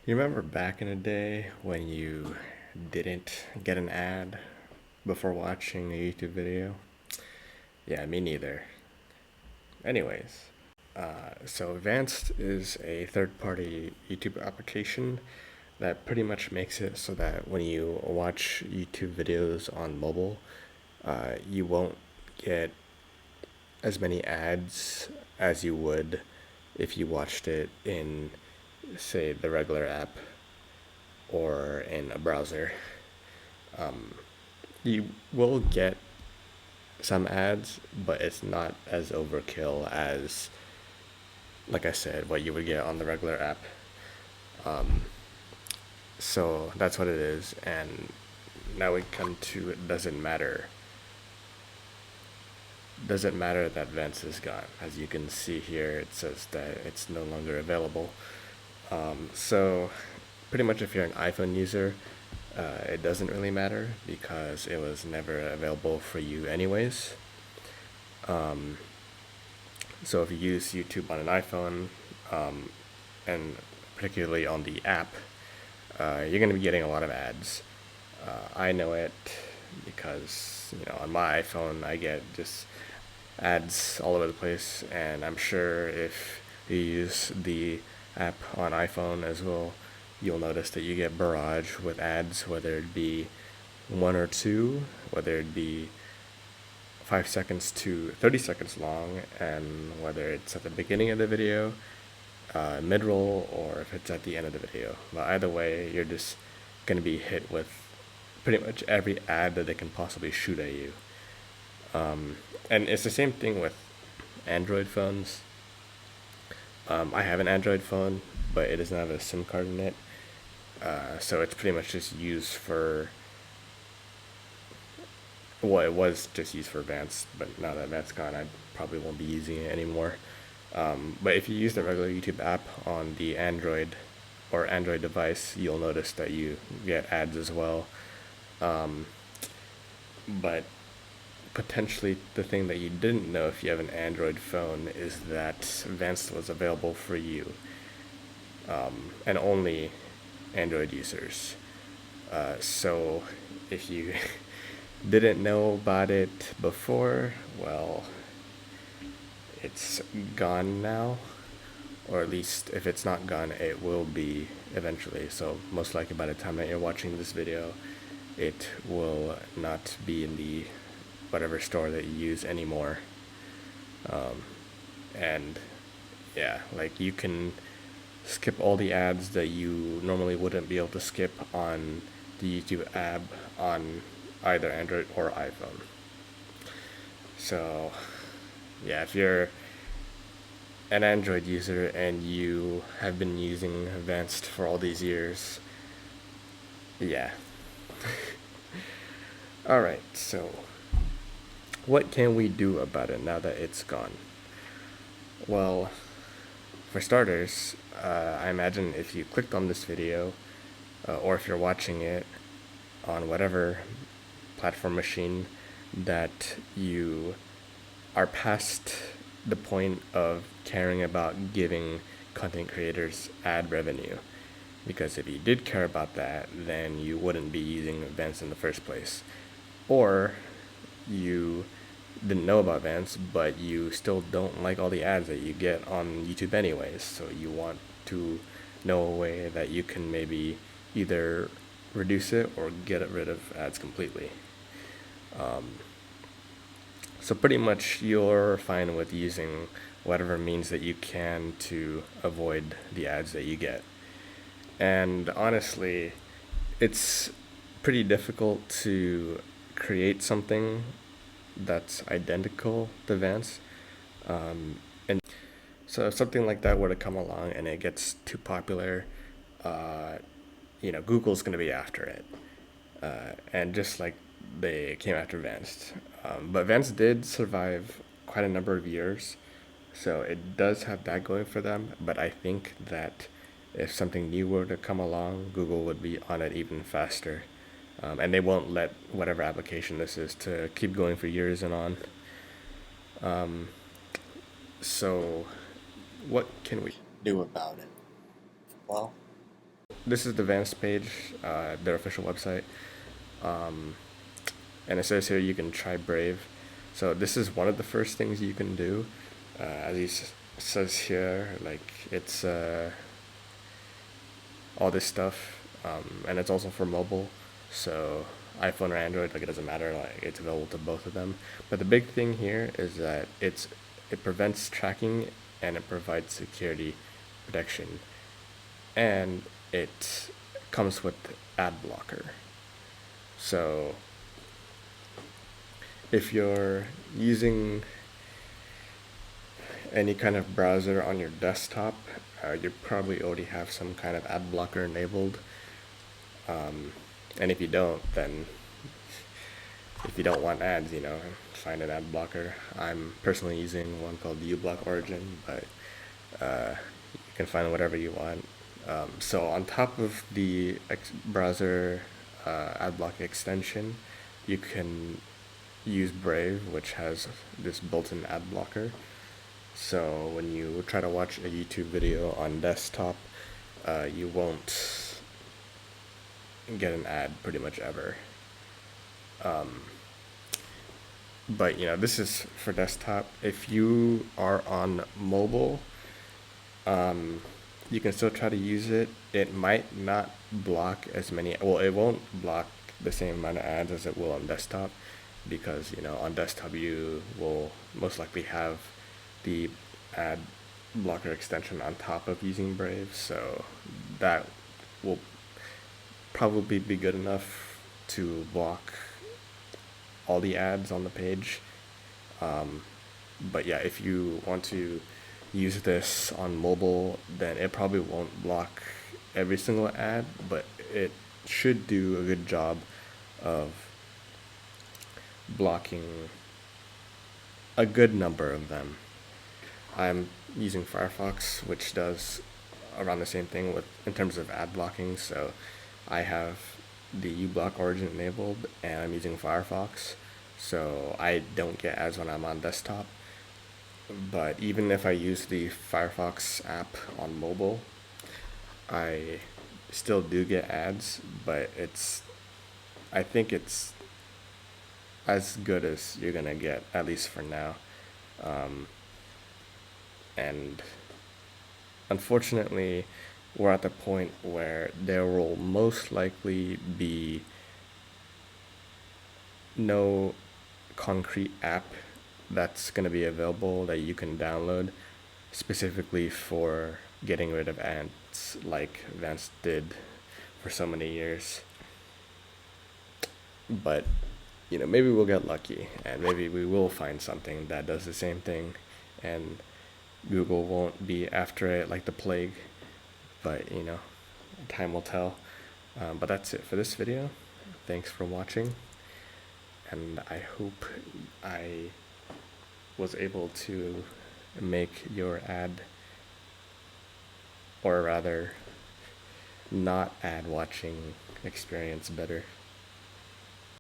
You remember back in the day when you didn't get an ad before watching a YouTube video? Yeah, me neither. Anyways, so Vanced is a third party YouTube application that pretty much makes it so that when you watch YouTube videos on mobile, you won't get as many ads as you would if you watched it in, say, the regular app or in a browser. You will get some ads, but it's not as overkill as, like I said, what you would get on the regular app. So that's what it is. And now we come to it doesn't matter. Doesn't matter that Vance is gone. As you can see here, it says that it's no longer available. So pretty much if you're an iPhone user, it doesn't really matter because it was never available for you anyways. So if you use YouTube on an iPhone, and particularly on the app, you're going to be getting a lot of ads. I know it because on my iPhone I get just ads all over the place, and I'm sure if you use the app on iPhone as well, you'll notice that you get barrage with ads, whether it be one or two, whether it be 5 seconds to 30 seconds long, and whether it's at the beginning of the video, mid-roll, or if it's at the end of the video. But either way, you're just going to be hit with pretty much every ad that they can possibly shoot at you. And it's the same thing with Android phones. I have an Android phone, but it doesn't have a SIM card in it. So it's pretty much just used for, well, it was just used for Vanced, but now that Vanced's gone, I probably won't be using it anymore. But if you use the regular YouTube app on the Android or Android device, you'll notice that you get ads as well. But potentially the thing that you didn't know if you have an Android phone is that Vanced was available for you, and only Android users. So if you didn't know about it before, well, it's gone now, or at least if it's not gone, it will be eventually. So most likely by the time that you're watching this video, it will not be in the whatever store that you use anymore. And yeah, like you can skip all the ads that you normally wouldn't be able to skip on the YouTube app on either Android or iPhone. So yeah, if you're an Android user and you have been using Vanced for all these years, yeah. Alright, so what can we do about it now that it's gone? Well, for starters, I imagine if you clicked on this video, or if you're watching it on whatever platform machine, that you are past the point of caring about giving content creators ad revenue. Because if you did care about that, then you wouldn't be using Vanced in the first place. Or you didn't know about Vanced, but you still don't like all the ads that you get on YouTube anyways. So you want to know a way that you can maybe either reduce it or get rid of ads completely. So pretty much you're fine with using whatever means that you can to avoid the ads that you get. And honestly, it's pretty difficult to create something that's identical to Vance. And so if something like that were to come along and it gets too popular, uh, Google's going to be after it. And just like they came after Vance. But Vance did survive quite a number of years, so it does have that going for them. But I think that if something new were to come along, Google would be on it even faster. And they won't let whatever application this is to keep going for years and on. So, what can we do about it? Well, this is the Vanced page, their official website. And it says here you can try Brave. So this is one of the first things you can do. As he says here, like it's all this stuff, and it's also for mobile. So iPhone or Android, like it doesn't matter. Like it's available to both of them. But the big thing here is that it prevents tracking and it provides security protection, and it comes with ad blocker. So if you're using any kind of browser on your desktop, you probably already have some kind of ad blocker enabled. And if you don't, then if you don't want ads, find an ad blocker. I'm personally using one called uBlock Origin, but you can find whatever you want. So on top of the browser ad block extension, you can use Brave, which has this built-in ad blocker. So when you try to watch a YouTube video on desktop, you won't get an ad pretty much ever. But this is for desktop. If you are on mobile, you can still try to use it. It might not block as many, well, it won't block the same amount of ads as it will on desktop, because on desktop you will most likely have the ad blocker extension on top of using Brave, so that will probably be good enough to block all the ads on the page. But yeah, if you want to use this on mobile, then it probably won't block every single ad, but it should do a good job of blocking a good number of them. I'm using Firefox, which does around the same thing in terms of ad blocking. So I have the uBlock Origin enabled, and I'm using Firefox, so I don't get ads when I'm on desktop. But even if I use the Firefox app on mobile, I still do get ads, but I think it's as good as you're gonna get, at least for now. And unfortunately, we're at the point where there will most likely be no concrete app that's going to be available that you can download specifically for getting rid of ads like Vanced did for so many years. But maybe we'll get lucky, and maybe we will find something that does the same thing, and Google won't be after it like the plague. But time will tell. But that's it for this video. Thanks for watching, and I hope I was able to make your ad, or rather not ad watching experience, better.